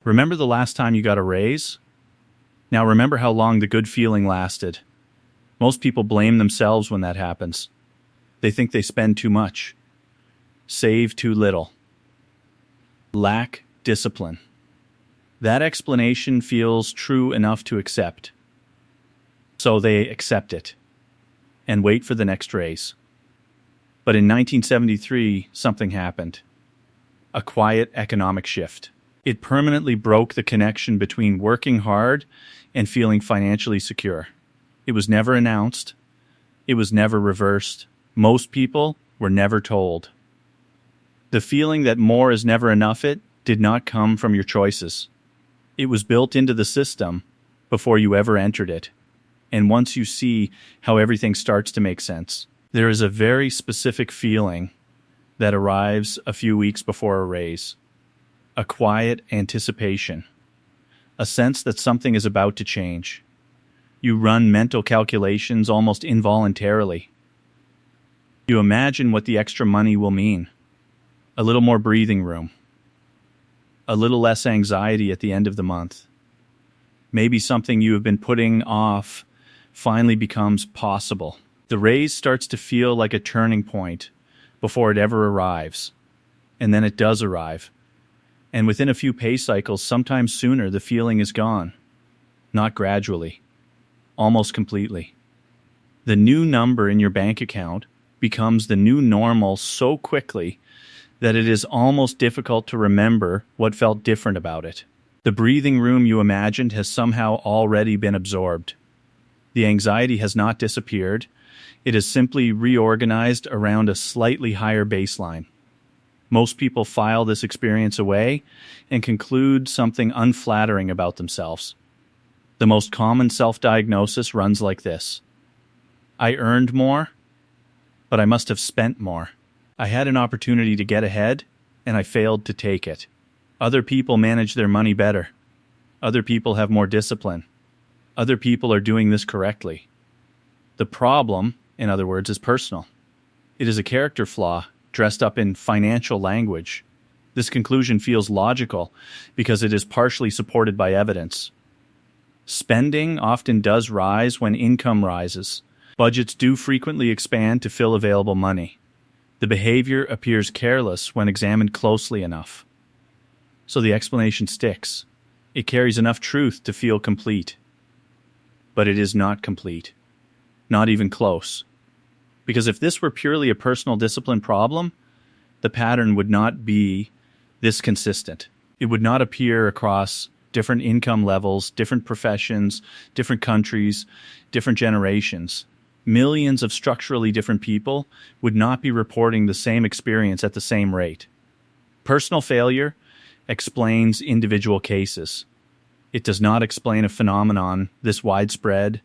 Remember the last time you got a raise? Now remember how long the good feeling lasted. Most people blame themselves when that happens. They think they spend too much, save too little, lack discipline. That explanation feels true enough to accept. So they accept it and wait for the next raise. But in 1973, something happened. A quiet economic shift. It permanently broke the connection between working hard and feeling financially secure. It was never announced. It was never reversed. Most people were never told. The feeling that more is never enough did not come from your choices. It was built into the system before you ever entered it. And once you see how everything starts to make sense, there is a very specific feeling that arrives a few weeks before a raise. A quiet anticipation. A sense that something is about to change. You run mental calculations almost involuntarily. You imagine what the extra money will mean. A little more breathing room. A little less anxiety at the end of the month. Maybe something you have been putting off finally becomes possible. The raise starts to feel like a turning point before it ever arrives. And then it does arrive. And within a few pay cycles, sometimes sooner, the feeling is gone. Not gradually. Almost completely. The new number in your bank account becomes the new normal so quickly that it is almost difficult to remember what felt different about it. The breathing room you imagined has somehow already been absorbed. The anxiety has not disappeared. It is simply reorganized around a slightly higher baseline. Most people file this experience away and conclude something unflattering about themselves. The most common self-diagnosis runs like this. I earned more, but I must have spent more. I had an opportunity to get ahead, and I failed to take it. Other people manage their money better. Other people have more discipline. Other people are doing this correctly. The problem, in other words, is personal. It is a character flaw dressed up in financial language. This conclusion feels logical because it is partially supported by evidence. Spending often does rise when income rises. Budgets do frequently expand to fill available money. The behavior appears careless when examined closely enough. So the explanation sticks. It carries enough truth to feel complete. But it is not complete. Not even close. Because if this were purely a personal discipline problem, the pattern would not be this consistent. It would not appear across different income levels, different professions, different countries, different generations. Millions of structurally different people would not be reporting the same experience at the same rate. Personal failure explains individual cases. It does not explain a phenomenon this widespread,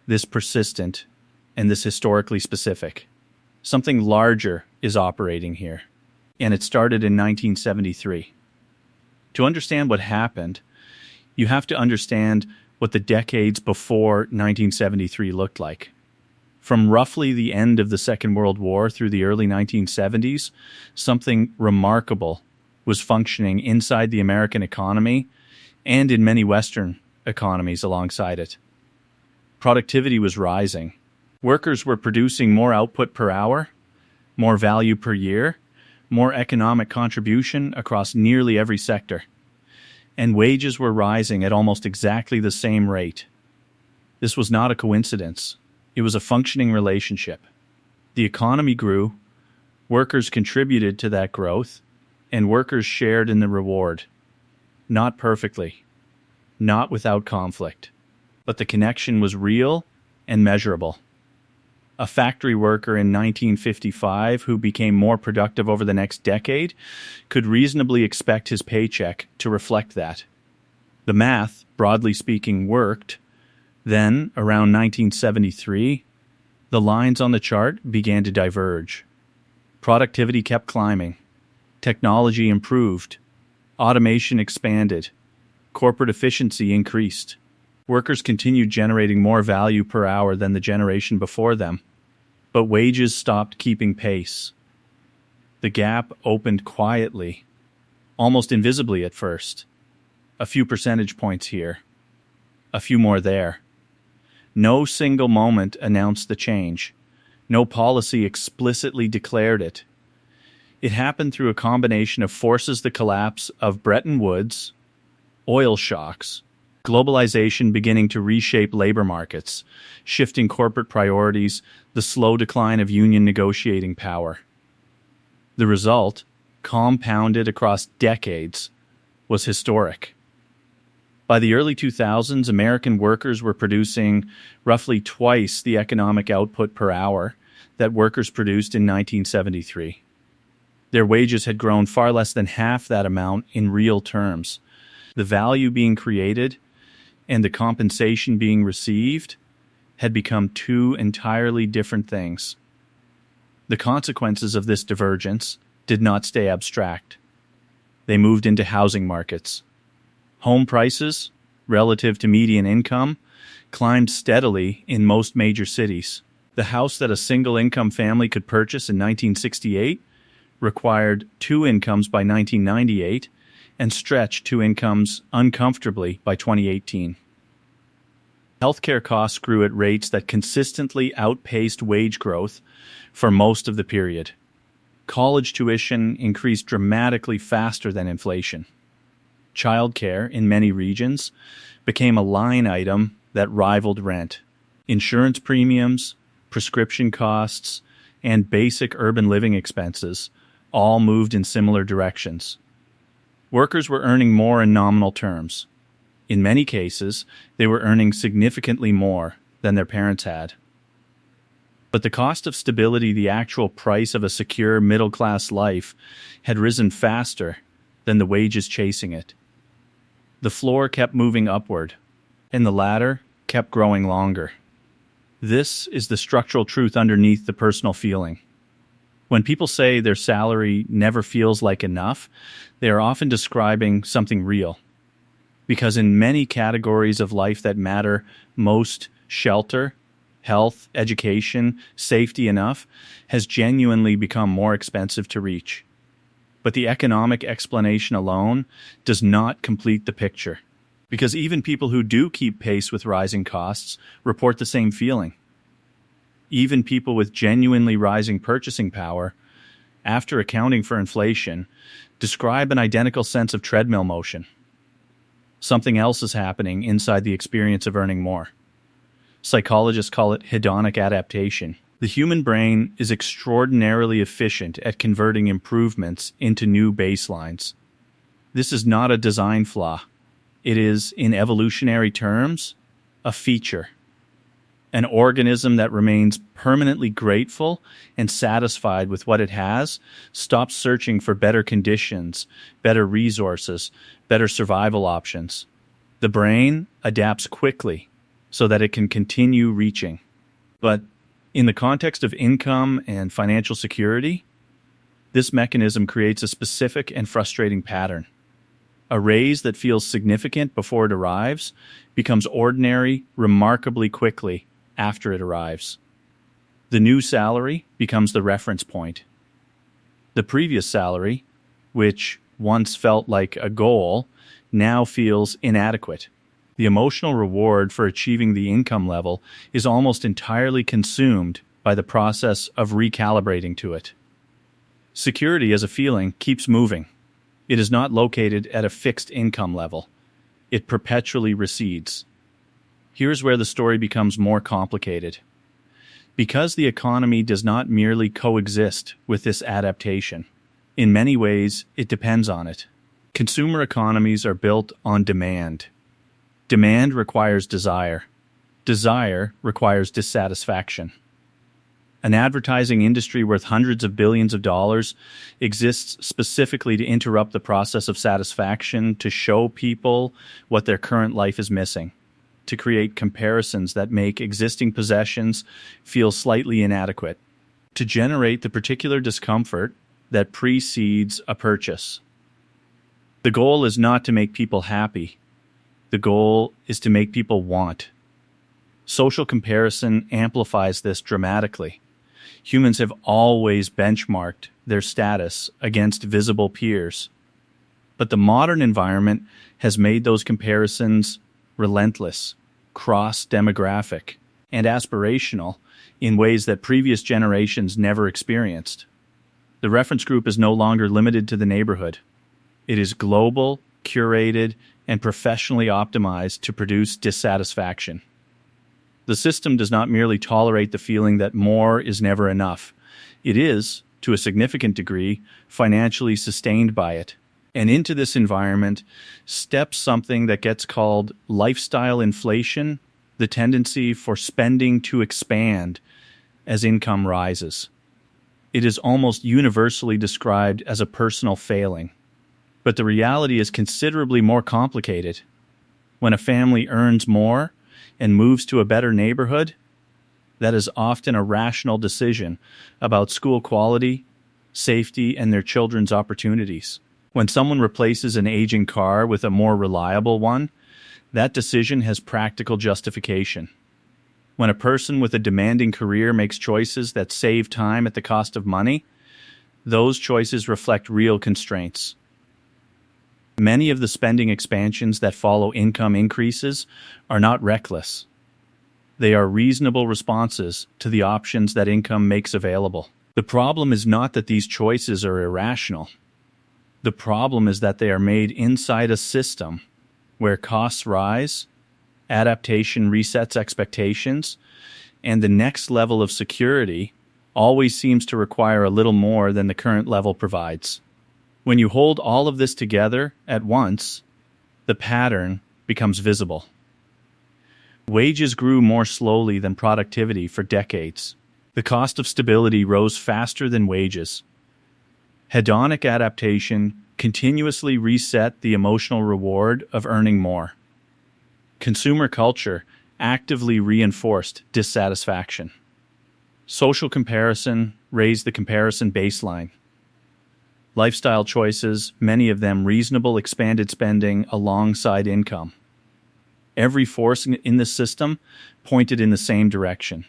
this persistent, and this historically specific. Something larger is operating here, and it started in 1973. To understand what happened, you have to understand what the decades before 1973 looked like. From roughly the end of the Second World War through the early 1970s, something remarkable was functioning inside the American economy and in many Western economies alongside it. Productivity was rising. Workers were producing more output per hour, more value per year, more economic contribution across nearly every sector. And wages were rising at almost exactly the same rate. This was not a coincidence. It was a functioning relationship. The economy grew, workers contributed to that growth, and workers shared in the reward. Not perfectly, not without conflict, but the connection was real and measurable. A factory worker in 1955 who became more productive over the next decade could reasonably expect his paycheck to reflect that. The math, broadly speaking, worked. Then, around 1973, the lines on the chart began to diverge. Productivity kept climbing. Technology improved. Automation expanded. Corporate efficiency increased. Workers continued generating more value per hour than the generation before them, but wages stopped keeping pace. The gap opened quietly, almost invisibly at first. a few percentage points here, a few more there. No single moment announced the change. No policy explicitly declared it. It happened through a combination of forces: the collapse of Bretton Woods, oil shocks, globalization beginning to reshape labor markets, shifting corporate priorities, the slow decline of union negotiating power. The result, compounded across decades, was historic. By the early 2000s, American workers were producing roughly twice the economic output per hour that workers produced in 1973. Their wages had grown far less than half that amount in real terms. The value being created and the compensation being received had become two entirely different things. The consequences of this divergence did not stay abstract. They moved into housing markets. Home prices, relative to median income, climbed steadily in most major cities. The house that a single-income family could purchase in 1968 required two incomes by 1998 and stretched to incomes uncomfortably by 2018. Healthcare costs grew at rates that consistently outpaced wage growth for most of the period. College tuition increased dramatically faster than inflation. Childcare, in many regions, became a line item that rivaled rent. Insurance premiums, prescription costs, and basic urban living expenses all moved in similar directions. Workers were earning more in nominal terms. In many cases, they were earning significantly more than their parents had. But the cost of stability, the actual price of a secure middle-class life, had risen faster than the wages chasing it. The floor kept moving upward, and the ladder kept growing longer. This is the structural truth underneath the personal feeling. When people say their salary never feels like enough, they are often describing something real. Because in many categories of life that matter most, shelter, health, education, safety enough, has genuinely become more expensive to reach. But the economic explanation alone does not complete the picture. Because even people who do keep pace with rising costs report the same feeling. Even people with genuinely rising purchasing power, after accounting for inflation, describe an identical sense of treadmill motion. Something else is happening inside the experience of earning more. Psychologists call it hedonic adaptation. The human brain is extraordinarily efficient at converting improvements into new baselines. This is not a design flaw. It is, in evolutionary terms, a feature. An organism that remains permanently grateful and satisfied with what it has stops searching for better conditions, better resources, better survival options. The brain adapts quickly so that it can continue reaching. But in the context of income and financial security, this mechanism creates a specific and frustrating pattern. A raise that feels significant before it arrives becomes ordinary remarkably quickly after it arrives. The new salary becomes the reference point. The previous salary, which once felt like a goal, now feels inadequate. The emotional reward for achieving the income level is almost entirely consumed by the process of recalibrating to it. Security as a feeling keeps moving. It is not located at a fixed income level. It perpetually recedes. Here's where the story becomes more complicated. Because the economy does not merely coexist with this adaptation. In many ways, it depends on it. Consumer economies are built on demand. Demand requires desire. Desire requires dissatisfaction. An advertising industry worth hundreds of billions of dollars exists specifically to interrupt the process of satisfaction, to show people what their current life is missing, to create comparisons that make existing possessions feel slightly inadequate, to generate the particular discomfort that precedes a purchase. The goal is not to make people happy. The goal is to make people want. Social comparison amplifies this dramatically. Humans have always benchmarked their status against visible peers. But the modern environment has made those comparisons relentless, cross-demographic, and aspirational in ways that previous generations never experienced. The reference group is no longer limited to the neighborhood. It is global, curated, and professionally optimized to produce dissatisfaction. The system does not merely tolerate the feeling that more is never enough. It is, to a significant degree, financially sustained by it. And into this environment steps something that gets called lifestyle inflation, the tendency for spending to expand as income rises. It is almost universally described as a personal failing. But the reality is considerably more complicated. When a family earns more and moves to a better neighborhood, that is often a rational decision about school quality, safety, and their children's opportunities. When someone replaces an aging car with a more reliable one, that decision has practical justification. When a person with a demanding career makes choices that save time at the cost of money, those choices reflect real constraints. Many of the spending expansions that follow income increases are not reckless. They are reasonable responses to the options that income makes available. The problem is not that these choices are irrational. The problem is that they are made inside a system where costs rise, adaptation resets expectations, and the next level of security always seems to require a little more than the current level provides. When you hold all of this together at once, the pattern becomes visible. Wages grew more slowly than productivity for decades. The cost of stability rose faster than wages. Hedonic adaptation continuously reset the emotional reward of earning more. Consumer culture actively reinforced dissatisfaction. Social comparison raised the comparison baseline. Lifestyle choices, many of them reasonable, expanded spending alongside income. Every force in the system pointed in the same direction.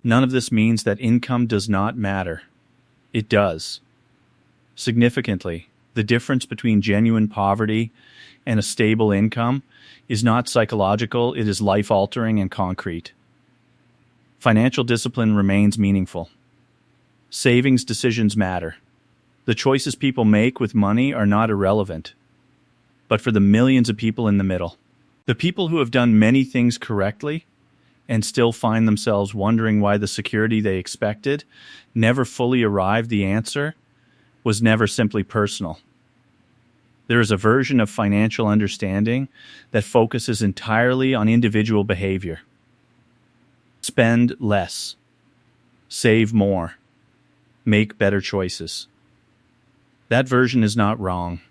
None of this means that income does not matter. It does. Significantly, the difference between genuine poverty and a stable income is not psychological, it is life-altering and concrete. Financial discipline remains meaningful. Savings decisions matter. The choices people make with money are not irrelevant. But for the millions of people in the middle, the people who have done many things correctly and still find themselves wondering why the security they expected never fully arrived, the answer was never simply personal. There is a version of financial understanding that focuses entirely on individual behavior. Spend less. Save more. Make better choices. That version is not wrong,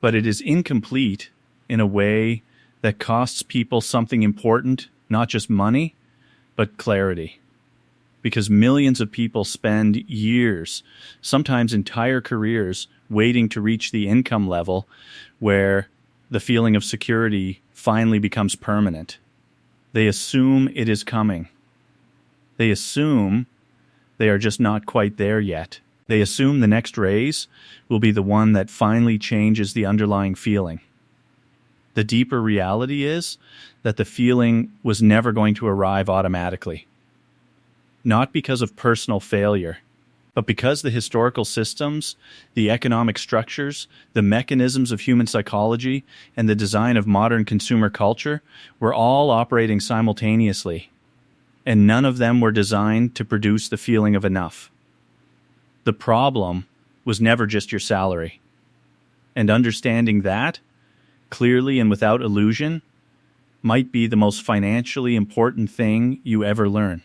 but it is incomplete in a way that costs people something important, not just money, but clarity. Because millions of people spend years, sometimes entire careers, waiting to reach the income level where the feeling of security finally becomes permanent. They assume it is coming. They assume they are just not quite there yet. They assume the next raise will be the one that finally changes the underlying feeling. The deeper reality is that the feeling was never going to arrive automatically. Not because of personal failure, but because the historical systems, the economic structures, the mechanisms of human psychology, and the design of modern consumer culture were all operating simultaneously, and none of them were designed to produce the feeling of enough. The problem was never just your salary. And understanding that, clearly and without illusion, might be the most financially important thing you ever learn.